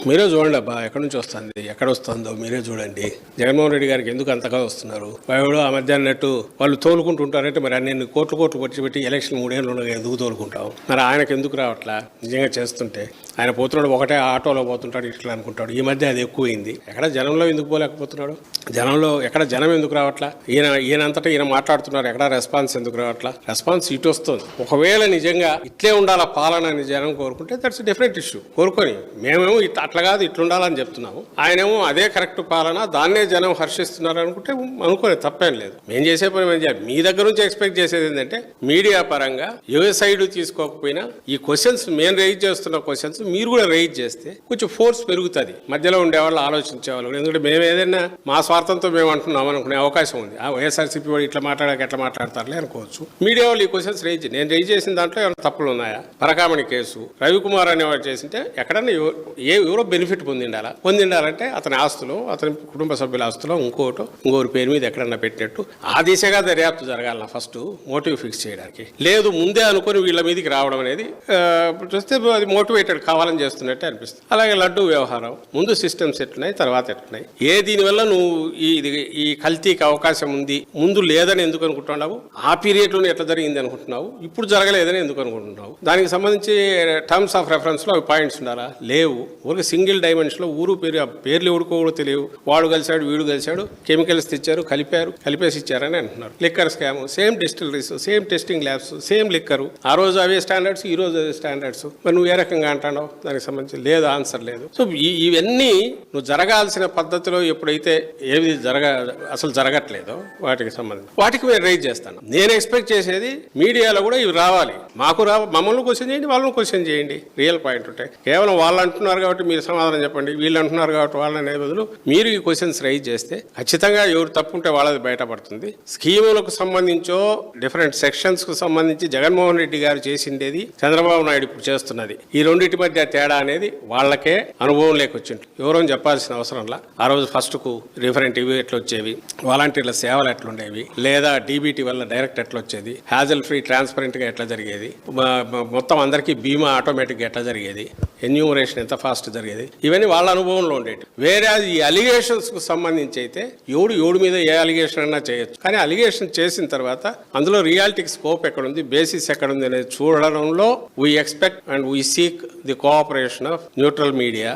మీరే చూడండి అబ్బా, ఎక్కడి నుంచి వస్తుంది, ఎక్కడ వస్తుందో మీరే చూడండి. జగన్మోహన్ రెడ్డి గారికి ఎందుకు అంతగా వస్తున్నారు? వాడు ఆ మధ్య అన్నట్టు వాళ్ళు తోలుకుంటుంటారంటే మరి అన్ని కోట్లు పెట్టి ఎలక్షన్ 3 ఏళ్ళు ఉండగా ఎందుకు తోలుకుంటాం? మరి ఆయనకు ఎందుకు రావట్లా? నిజంగా చేస్తుంటే ఆయన పోతున్నాడు, ఒకటే ఆటోలో పోతుంటాడు, ఇట్లా అనుకుంటాడు. ఈ మధ్య అది ఎక్కువైంది. ఎక్కడ జనంలో ఎందుకు పోలేకపోతున్నాడు? జనంలో ఎక్కడ జనం ఎందుకు రావట్లా? ఈయనంతటా ఈయన మాట్లాడుతున్నారు, ఎక్కడ రెస్పాన్స్ ఎందుకు రావట్లా? రెస్పాన్స్ ఇటు వస్తుంది. ఒకవేళ నిజంగా ఇట్లే ఉండాలా పాలన అని జనం కోరుకుంటే దట్స్ డిఫరెంట్ ఇష్యూ. కోరుకొని మేమేమో అట్లా కాదు ఇట్లుండాలని చెప్తున్నాము, ఆయనేమో అదే కరెక్ట్ పాలన, దాన్నే జనం హర్షిస్తున్నారు అనుకుంటే అనుకోని తప్పేం లేదు. మేము చేసే పని మేము చేయాలి. మీ దగ్గర నుంచి ఎక్స్పెక్ట్ చేసేది ఏంటంటే మీడియా పరంగా ఏ సైడ్ తీసుకోకపోయినా ఈ క్వశ్చన్స్ మేము రైజ్ చేస్తున్న క్వశ్చన్స్ మీరు కూడా రైజ్ చేస్తే కొంచెం ఫోర్స్ పెరుగుతుంది. మధ్యలో ఉండేవాళ్ళు ఆలోచించేవాళ్ళు. ఎందుకంటే మేము ఏదైనా మా స్వార్థంతో మేము అంటున్నాం అనుకునే అవకాశం ఉంది. ఆ వైఎస్ఆర్సీపీ వాడు ఇట్లా మాట్లాడాక ఎట్లా మాట్లాడతారులే అనుకోవచ్చు. మీడియా వాళ్ళు ఈ క్వశ్చన్స్ నేను రైజ్ చేసిన దాంట్లో ఏమైనా తప్పులు ఉన్నాయా? పరకామణి కేసు రవికుమార్ అనేవాడు చేసింటే ఎక్కడన్నా ఎవరో బెనిఫిట్ పొందిండాలంటే అతని ఆస్తులు, అతని కుటుంబ సభ్యుల ఆస్తులో ఇంకోరి పేరు మీద ఎక్కడన్నా పెట్టినట్టు ఆ దిశగా దర్యాప్తు జరగాల. ఫస్ట్ మోటివ్ ఫిక్స్ చేయడానికి లేదు, ముందే అనుకుని వీళ్ళ మీదకి రావడం అనేది చూస్తే అది మోటివేటెడ్ కావాలని చేస్తున్నట్టే అనిపిస్తుంది. అలాగే లడ్డు వ్యవహారం, ముందు సిస్టమ్స్ ఎట్లున్నాయి, తర్వాత ఎట్లున్నాయి, దీనివల్ల నువ్వు ఈ కల్తీకి అవకాశం ఉంది, ముందు లేదని ఎందుకు అనుకుంటున్నావు? ఆ పీరియడ్లోనే ఎట్లా జరిగింది అనుకుంటున్నావు? ఇప్పుడు జరగలేదని ఎందుకు అనుకుంటున్నావు? దానికి సంబంధించి టర్మ్స్ ఆఫ్ రెఫరెన్స్ లో పాయింట్స్ ఉండాలా? లేవు. ఊరికి సింగిల్ డైమెన్షన్ లో ఊరు పేర్లు ఎవడుకో కూడా తెలియవు. వాడు కలిశాడు, వీడు కలిశాడు, కెమికల్స్ తెచ్చారు, కలిపేసి ఇచ్చారని అంటున్నారు. Liquor scam, same distilleries, same testing labs, same liquor. ఆ రోజు అవే స్టాండర్డ్స్, ఈ రోజు అవే స్టాండర్డ్స్. మరి నువ్వు ఏ రకంగా అంటావు? దానికి సంబంధించి లేదు, ఆన్సర్ లేదు. సో ఇవన్నీ నువ్వు జరగాల్సిన పద్ధతిలో ఎప్పుడైతే ఏది అసలు జరగట్లేదో వాటికి మేము రైజ్ చేస్తాను. నేను ఎక్స్పెక్ట్ చేసేది మీడియాలో కూడా ఇవి రావాలి. మమ్మల్ని క్వశ్చన్ చేయండి, వాళ్ళని క్వశ్చన్ చేయండి. రియల్ పాయింట్ ఉంటాయి. కేవలం వాళ్ళు అంటున్నారు కాబట్టి మీరు సమాధానం చెప్పండి, వీళ్ళు అంటున్నారు కాబట్టి వాళ్ళనే బదులు మీరు ఈ క్వశ్చన్స్ రైజ్ చేస్తే ఖచ్చితంగా ఎవరు తప్పు ఉంటే వాళ్ళది బయటపడుతుంది. స్కీములకు సంబంధించో డిఫరెంట్ సెక్షన్స్ కు సంబంధించి జగన్మోహన్ రెడ్డి గారు చేసిండేది చంద్రబాబు నాయుడు ఇప్పుడు చేస్తున్నది, ఈ రెండింటి మధ్య తేడా అనేది వాళ్ళకే అనుభవం లేకొచ్చింది. ఎవరో చెప్పాల్సిన అవసరంలా. ఆ రోజు ఫస్ట్ కు డిఫరెంట్ ఇవి ఎట్లా వచ్చేవి, వాలంటీర్ల సేవలు ఎట్లుండేవి, లేదా డీబీటీ వల్ల డైరెక్ట్ ఎట్లా వచ్చేది, హ్యాజల్ ఫ్రీ ట్రాన్స్పరెంట్ గా ఎట్లా జరిగేది, మొత్తం అందరికీ బీమా ఆటోమేటిక్ గా ఎట్లా జరిగేది, ఎన్యూమరేషన్ ఎంత ఫాస్ట్ జరిగేది, ఇవన్నీ వాళ్ళ అనుభవంలో ఉండేవి. వేరే ఈ అలిగేషన్స్ కు సంబంధించి అయితే ఎవడు మీద ఏ అలిగేషన్ అన్నా చేయొచ్చు. కానీ అలిగేషన్ చేసిన తర్వాత అందులో రియాలిటీకి స్కోప్ ఎక్కడుంది, బేసిస్ ఎక్కడుంది అనేది చూడడంలో we expect and we seek the cooperation of neutral media.